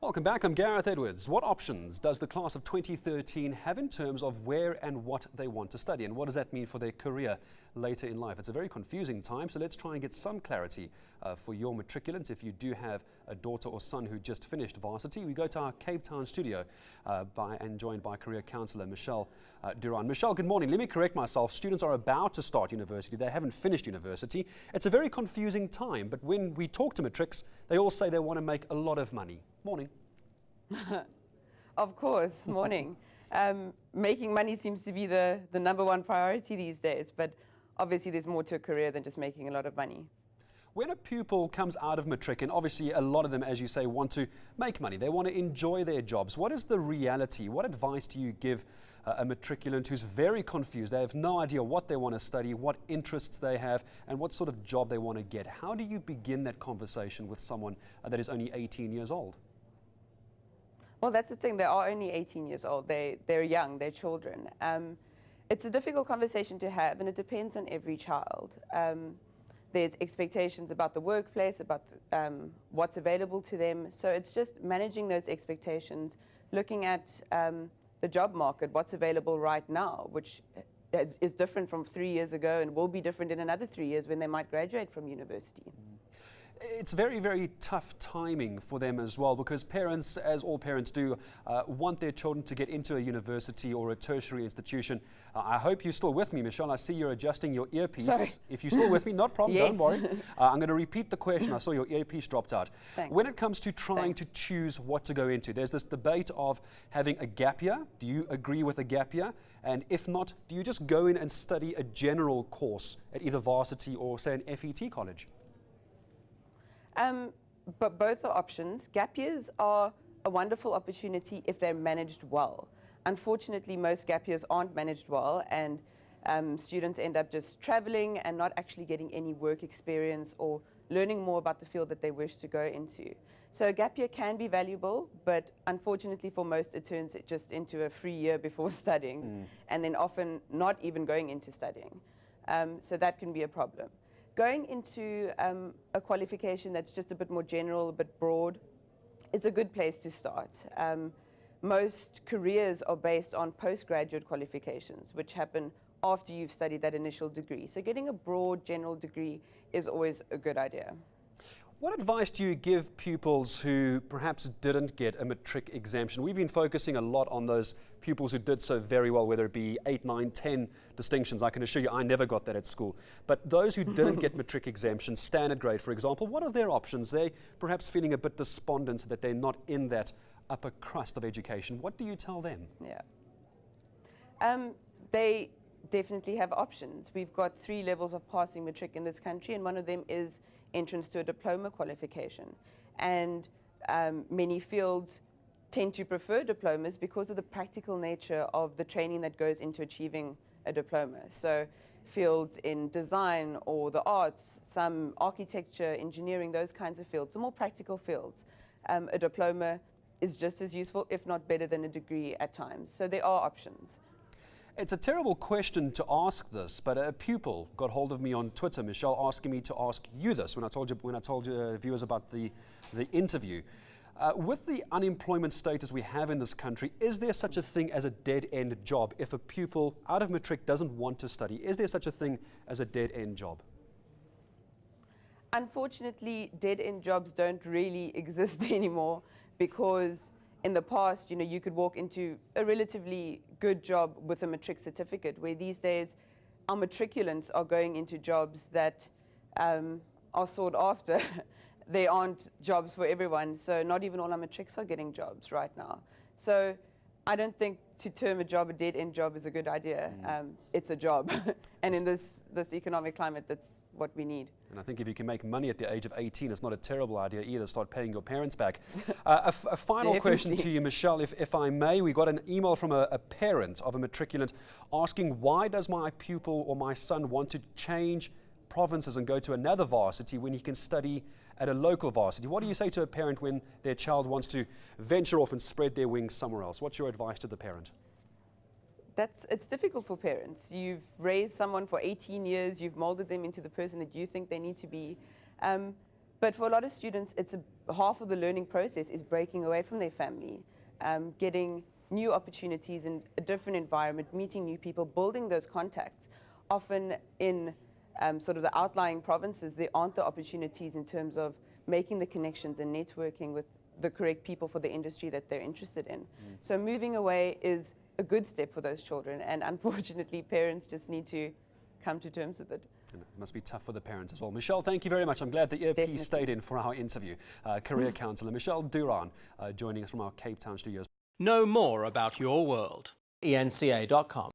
Welcome back. I'm Gareth Edwards. What options does the class of 2013 have in terms of where and what they want to study, and what does that mean for their career later in life? It's a very confusing time, so let's try and get some clarity for your matriculants. If you do have a daughter or son who just finished varsity, we go to our Cape Town studio and joined by career counsellor Michelle Duraan. Michelle, good morning. Let me correct myself. Students are about to start university. They haven't finished university. It's a very confusing time, but when we talk to matrics, they all say they want to make a lot of money. Morning. Of course, morning. Making money seems to be the number one priority these days, but obviously there's more to a career than just making a lot of money. When a pupil comes out of matric, and obviously a lot of them, as you say, want to make money, they want to enjoy their jobs, what is the reality? What advice do you give a matriculant who's very confused? They have no idea what they want to study, what interests they have, and what sort of job they want to get. How do you begin that conversation with someone that is only 18 years old? Well, that's the thing. They are only 18 years old. They're young. They're children. It's a difficult conversation to have, and it depends on every child. There's expectations about the workplace, about what's available to them. So it's just managing those expectations, looking at the job market, what's available right now, which is different from 3 years ago and will be different in another 3 years when they might graduate from university. It's very, very tough timing for them as well, because parents, as all parents do, want their children to get into a university or a tertiary institution. I hope you're still with me, Michelle. I see you're adjusting your earpiece. Sorry. If you're still with me, not a problem, Yes. don't worry. I'm going to repeat the question. I saw your earpiece dropped out. Thanks. When it comes to trying to choose what to go into, there's this debate of having a gap year. Do you agree with a gap year? And if not, do you just go in and study a general course at either varsity or, say, an FET college? But both are options. Gap years are a wonderful opportunity if they're managed well. Unfortunately, most gap years aren't managed well, and students end up just traveling and not actually getting any work experience or learning more about the field that they wish to go into. So a gap year can be valuable, but unfortunately for most it turns it just into a free year before studying, and then often not even going into studying. So that can be a problem. Going into a qualification that's just a bit more general, a bit broad, is a good place to start. Most careers are based on postgraduate qualifications, which happen after you've studied that initial degree. So getting a broad general degree is always a good idea. What advice do you give pupils who perhaps didn't get a matric exemption? We've been focusing a lot on those pupils who did so very well, whether it be 8, 9, 10 distinctions. I can assure you I never got that at school. But those who didn't get matric exemption, standard grade for example, what are their options? They're perhaps feeling a bit despondent that they're not in that upper crust of education. What do you tell them? Yeah. They definitely have options. We've got 3 levels of passing matric in this country, and one of them is entrance to a diploma qualification. And many fields tend to prefer diplomas because of the practical nature of the training that goes into achieving a diploma. So fields in design or the arts, some architecture, engineering, those kinds of fields, the more practical fields. A diploma is just as useful, if not better than a degree at times. So there are options. It's a terrible question to ask this, but a pupil got hold of me on Twitter, Michelle, asking me to ask you this when I told you viewers about the interview. With the unemployment status we have in this country, is there such a thing as a dead-end job? If a pupil out of matric doesn't want to study, is there such a thing as a dead-end job? Unfortunately, dead-end jobs don't really exist anymore, because in the past, you could walk into a relatively good job with a matric certificate, where these days our matriculants are going into jobs that are sought after. They aren't jobs for everyone, so not even all our matrics are getting jobs right now. So I don't think to term a job a dead-end job is a good idea. It's a job, and in this economic climate, that's what we need. And I think if you can make money at the age of 18, it's not a terrible idea either. Start paying your parents back. A final question to you, Michelle, if I may. We got an email from a parent of a matriculant asking, why does my pupil or my son want to change provinces and go to another varsity when he can study at a local varsity? What do you say to a parent when their child wants to venture off and spread their wings somewhere else? What's your advice to the parent? It's difficult for parents. You've raised someone for 18 years, you've molded them into the person that you think they need to be. But for a lot of students, half of the learning process is breaking away from their family, getting new opportunities in a different environment, meeting new people, building those contacts. Often in sort of the outlying provinces, there aren't the opportunities in terms of making the connections and networking with the correct people for the industry that they're interested in. So moving away is a good step for those children, and unfortunately parents just need to come to terms with it. And it must be tough for the parents as well. Michelle, thank you very much. I'm glad the earpiece stayed in for our interview. Career counsellor Michelle Duraan joining us from our Cape Town studios. Know more about your world. eNCA.com.